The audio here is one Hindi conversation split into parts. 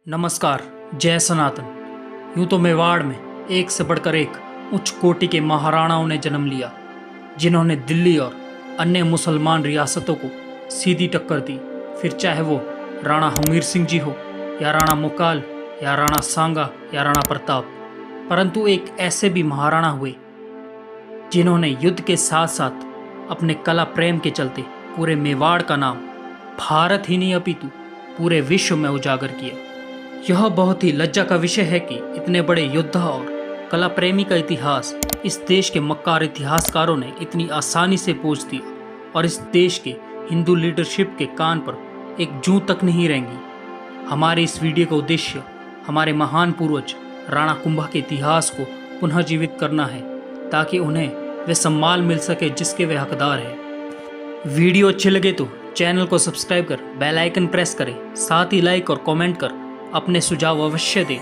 नमस्कार। जय सनातन। यूं तो मेवाड़ में एक से बढ़कर एक उच्च कोटि के महाराणाओं ने जन्म लिया, जिन्होंने दिल्ली और अन्य मुसलमान रियासतों को सीधी टक्कर दी। फिर चाहे वो राणा हमीर सिंह जी हो, या राणा मुकाल, या राणा सांगा, या राणा प्रताप। परंतु एक ऐसे भी महाराणा हुए जिन्होंने युद्ध के साथ साथ अपने कला प्रेम के चलते पूरे मेवाड़ का नाम भारत ही नहीं अपितु पूरे विश्व में उजागर किया। यह बहुत ही लज्जा का विषय है कि इतने बड़े योद्धा और कला प्रेमी का इतिहास इस देश के मक्कार इतिहासकारों ने इतनी आसानी से पूछ दिया, और इस देश के हिंदू लीडरशिप के कान पर एक जूं तक नहीं रहेंगी। हमारे इस वीडियो का उद्देश्य हमारे महान पूर्वज राणा कुंभा के इतिहास को पुनः जीवित करना है, ताकि उन्हें वे सम्मान मिल सके जिसके वे हकदार हैं। वीडियो अच्छे लगे तो चैनल को सब्सक्राइब कर बेल आइकन प्रेस करें, साथ ही लाइक और कमेंट कर अपने सुझाव अवश्य दें।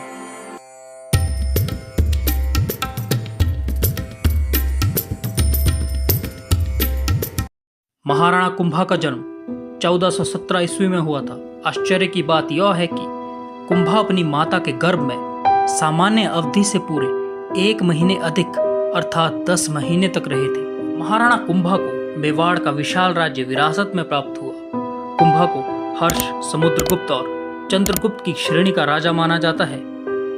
महाराणा कुंभा का जन्म 1417 ईस्वी में हुआ था। आश्चर्य की बात यह है कि कुंभा अपनी माता के गर्भ में सामान्य अवधि से पूरे 1 महीने अधिक अर्थात 10 महीने तक रहे थे। महाराणा कुंभा को मेवाड़ का विशाल राज्य विरासत में प्राप्त हुआ। कुंभा को हर्ष, समुद्रगुप्त और चंद्रगुप्त की श्रेणी का राजा माना जाता है।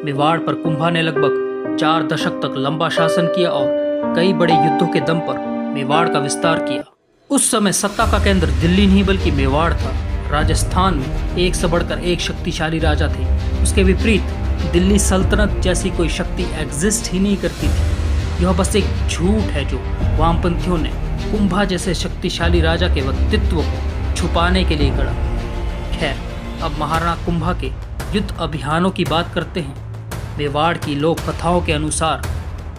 मेवाड़ पर कुंभा ने लगभग 4 दशक तक लंबा शासन किया और कई बड़े युद्धों के दम पर मेवाड़ का विस्तार किया। उस समय सत्ता का केंद्र दिल्ली नहीं बल्कि मेवाड़ था। राजस्थान में एक से बढ़कर एक शक्तिशाली राजा थे। उसके विपरीत दिल्ली सल्तनत जैसी कोई शक्ति एग्जिस्ट ही नहीं करती थी। यह बस एक झूठ है जो वामपंथियों ने कुंभा जैसे शक्तिशाली राजा के व्यक्तित्व को छुपाने के लिए गढ़ा। खैर, अब महाराणा कुंभा के युद्ध अभियानों की बात करते हैं। मेवाड़ की लोक कथाओं के अनुसार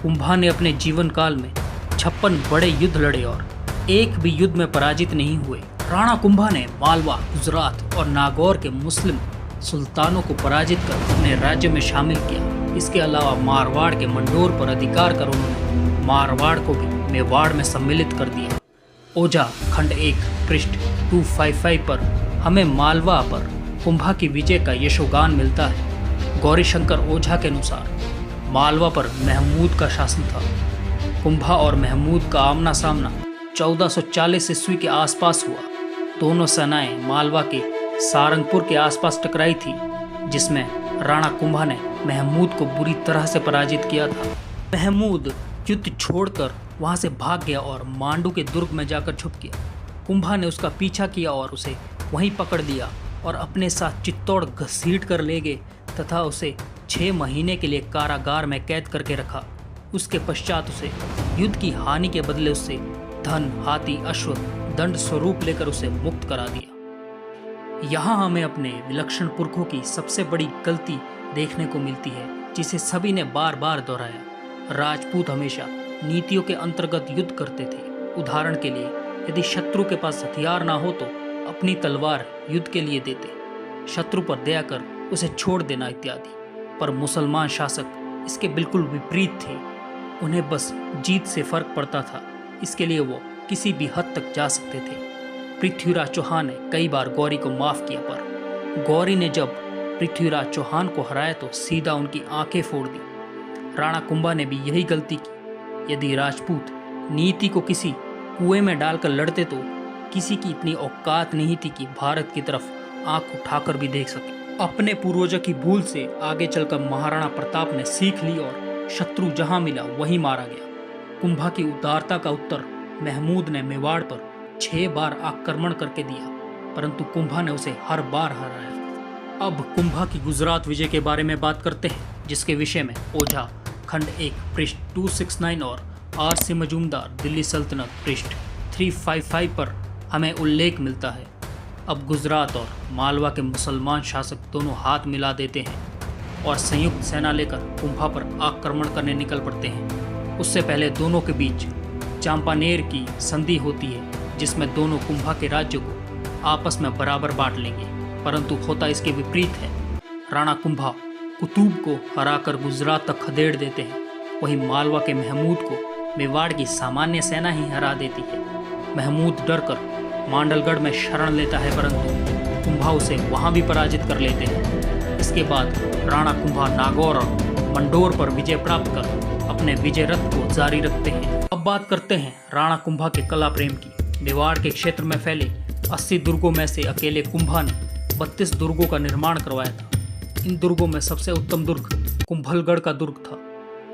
कुंभा ने अपने जीवन काल में 56 बड़े युद्ध लड़े और एक भी युद्ध में पराजित नहीं हुए। राणा कुंभा ने मालवा, गुजरात और नागौर के मुस्लिम सुल्तानों को पराजित कर अपने राज्य में शामिल किया। इसके अलावा मारवाड़ के मंडोर पर अधिकार कर उन्होंने मारवाड़ को भी मेवाड़ में सम्मिलित कर दिया। ओझा खंड 1 पृष्ठ 255 पर हमें मालवा पर कुंभा की विजय का यशोगान मिलता है। गौरीशंकर ओझा के अनुसार मालवा पर महमूद का शासन था। कुंभा और महमूद का आमना सामना 1440 ईस्वी के आसपास हुआ। दोनों सेनाएं मालवा के सारंगपुर के आसपास टकराई थी, जिसमें राणा कुंभा ने महमूद को बुरी तरह से पराजित किया था। महमूद युद्ध छोड़कर वहां से भाग गया और मांडू के दुर्ग में जाकर छुप गया। कुंभा ने उसका पीछा किया और उसे वहीं पकड़ लिया और अपने साथ चित्तौड़ घसीट कर ले गए तथा उसे 6 महीने के लिए कारागार में कैद करके रखा। उसके पश्चात उसे युद्ध की हानि के बदले उससे धन, हाथी, अश्व दंड स्वरूप लेकर उसे मुक्त करा दिया। यहाँ हमें अपने विलक्षण पुरखों की सबसे बड़ी गलती देखने को मिलती है, जिसे सभी ने बार बार दोहराया। राजपूत हमेशा नीतियों के अंतर्गत युद्ध करते थे। उदाहरण के लिए, यदि शत्रु के पास हथियार ना हो तो अपनी तलवार युद्ध के लिए देते, शत्रु पर दया कर उसे छोड़ देना इत्यादि। पर मुसलमान शासक इसके बिल्कुल विपरीत थे। उन्हें बस जीत से फर्क पड़ता था, इसके लिए वो किसी भी हद तक जा सकते थे। पृथ्वीराज चौहान ने कई बार गौरी को माफ किया, पर गौरी ने जब पृथ्वीराज चौहान को हराया तो सीधा उनकी आंखें फोड़ दी। राणा कुंभा ने भी यही गलती की। यदि राजपूत नीति को किसी कुएं में डालकर लड़ते तो किसी की इतनी औकात नहीं थी कि भारत की तरफ आंख उठाकर भी देख सके। अपने पूर्वजों की भूल से आगे चलकर महाराणा प्रताप ने सीख ली और शत्रु जहां मिला वहीं मारा गया। कुंभा की उदारता का उत्तर महमूद ने मेवाड़ पर 6 बार आक्रमण करके दिया, परंतु कुंभा ने उसे हर बार हराया। अब कुंभा की गुजरात विजय के बारे में बात करते हैं, जिसके विषय में ओझा खंड 1 पृष्ठ 269 और R.C. मजूमदार दिल्ली सल्तनत पृष्ठ 355 पर हमें उल्लेख मिलता है। अब गुजरात और मालवा के मुसलमान शासक दोनों हाथ मिला देते हैं और संयुक्त सेना लेकर कुंभा पर आक्रमण करने निकल पड़ते हैं। उससे पहले दोनों के बीच चांपानेर की संधि होती है, जिसमें दोनों कुंभा के राज्य को आपस में बराबर बांट लेंगे, परंतु होता इसके विपरीत है। राणा कुंभा कुतुब को हराकर गुजरात तक खदेड़ देते हैं, वहीं मालवा के महमूद को मेवाड़ की सामान्य सेना ही हरा देती है। महमूद डरकर मांडलगढ़ में शरण लेता है, परंतु कुंभा उसे वहां भी पराजित कर लेते हैं। इसके बाद राणा कुंभा नागौर और मंडोर पर विजय प्राप्त कर अपने विजय रथ को जारी रखते हैं। अब बात करते हैं राणा कुंभा के कला प्रेम की। मेवाड़ के क्षेत्र में फैले 80 दुर्गों में से अकेले कुंभा ने 32 दुर्गों का निर्माण करवाया था। इन दुर्गों में सबसे उत्तम दुर्ग कुंभलगढ़ का दुर्ग था,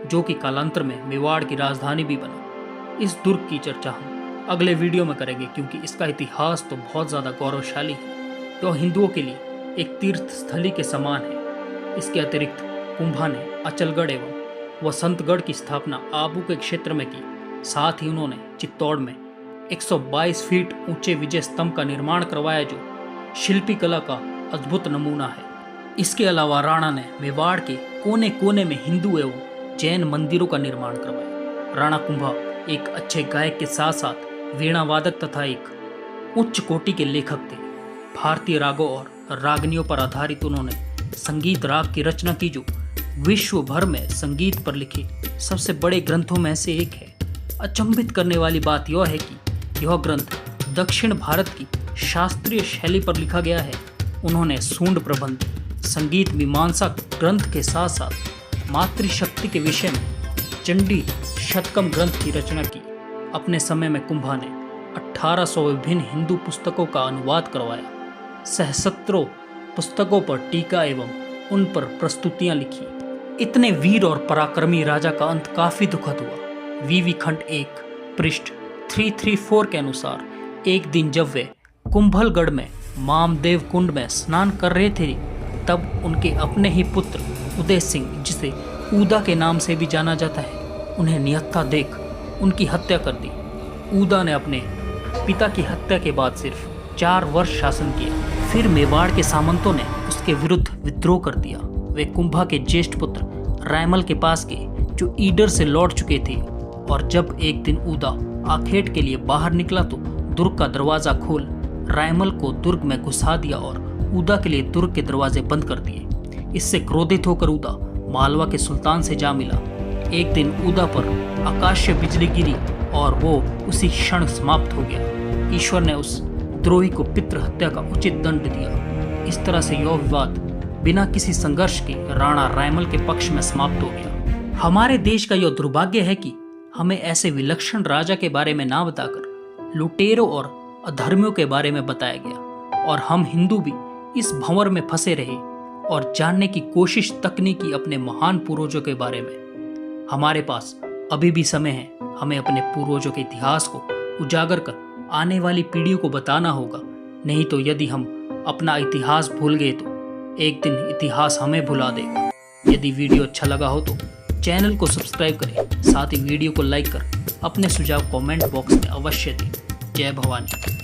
जो कि कालांतर में मेवाड़ की राजधानी भी बना। इस दुर्ग की चर्चा हम अगले वीडियो में करेंगे, क्योंकि इसका इतिहास तो बहुत ज़्यादा गौरवशाली है, जो हिंदुओं के लिए एक तीर्थ स्थली के समान है। इसके अतिरिक्त कुंभा ने अचलगढ़ एवं वसंतगढ़ की स्थापना आबू के क्षेत्र में की। साथ ही उन्होंने चित्तौड़ में 122 फीट ऊंचे विजय स्तंभ का निर्माण करवाया, जो शिल्पी कला का अद्भुत नमूना है। इसके अलावा राणा ने मेवाड़ के कोने कोने में हिंदू एवं जैन मंदिरों का निर्माण करवाया। राणा कुंभा एक अच्छे गायक के साथ साथ वीणा वादक तथा एक उच्च कोटि के लेखक थे। भारतीय रागों और रागनियों पर आधारित उन्होंने संगीत राग की रचना की, जो विश्व भर में संगीत पर लिखे सबसे बड़े ग्रंथों में से एक है। अचंभित करने वाली बात यह है कि यह ग्रंथ दक्षिण भारत की शास्त्रीय शैली पर लिखा गया है। उन्होंने सूंड प्रबंध, संगीत मीमांसा ग्रंथ के साथ साथ मातृशक्ति के विषय में चंडी शतकम ग्रंथ की रचना की। अपने समय में कुंभा ने 1800 विभिन्न हिंदू पुस्तकों का अनुवाद करवाया, सहस्त्रों पुस्तकों पर टीका एवं उन पर प्रस्तुतियां लिखी। इतने वीर और पराक्रमी राजा का अंत काफी दुखद हुआ। वीवी खंड 1 पृष्ठ 334 के अनुसार एक दिन जब वे कुंभलगढ़ में मामदेव कुंड में स्नान कर रहे थे, तब उनके अपने ही पुत्र उदय सिंह, जिसे ऊदा के नाम से भी जाना जाता है, उन्हें निहत्था देख उनकी हत्या कर दी। ऊदा ने अपने पिता की हत्या के बाद सिर्फ 4 वर्ष शासन किया। फिर मेवाड़ के सामंतों ने उसके विरुद्ध विद्रोह कर दिया। वे कुंभा के ज्येष्ठ पुत्र रायमल के पास गए, जो ईडर से लौट चुके थे। और जब एक दिन ऊदा आखेट के लिए बाहर निकला तो दुर्ग का दरवाजा खोल रायमल को दुर्ग में घुसा दिया और ऊदा के लिए दुर्ग के दरवाजे बंद कर दिए। इससे क्रोधित होकर ऊदा मालवा के सुल्तान से जा मिला। एक दिन ऊदा पर आकाशीय बिजली गिरी और वो उसी क्षण समाप्त हो गया। ईश्वर ने उस द्रोही को पितृ हत्या का उचित दंड दिया। इस तरह से यह विवाद बिना किसी संघर्ष के राणा रायमल के पक्ष में समाप्त हो गया। हमारे देश का यह दुर्भाग्य है कि हमें ऐसे विलक्षण राजा के बारे में ना बताकर लुटेरों और अधर्मियों के बारे में बताया गया, और हम हिंदू भी इस भंवर में फंसे रहे और जानने की कोशिश तक नहीं की अपने महान पूर्वजों के बारे में। हमारे पास अभी भी समय है, हमें अपने पूर्वजों के इतिहास को उजागर कर आने वाली पीढ़ियों को बताना होगा। नहीं तो यदि हम अपना इतिहास भूल गए तो एक दिन इतिहास हमें भुला देगा। यदि वीडियो अच्छा लगा हो तो चैनल को सब्सक्राइब करें, साथ ही वीडियो को लाइक कर अपने सुझाव कमेंट बॉक्स में अवश्य दें। जय भवानी।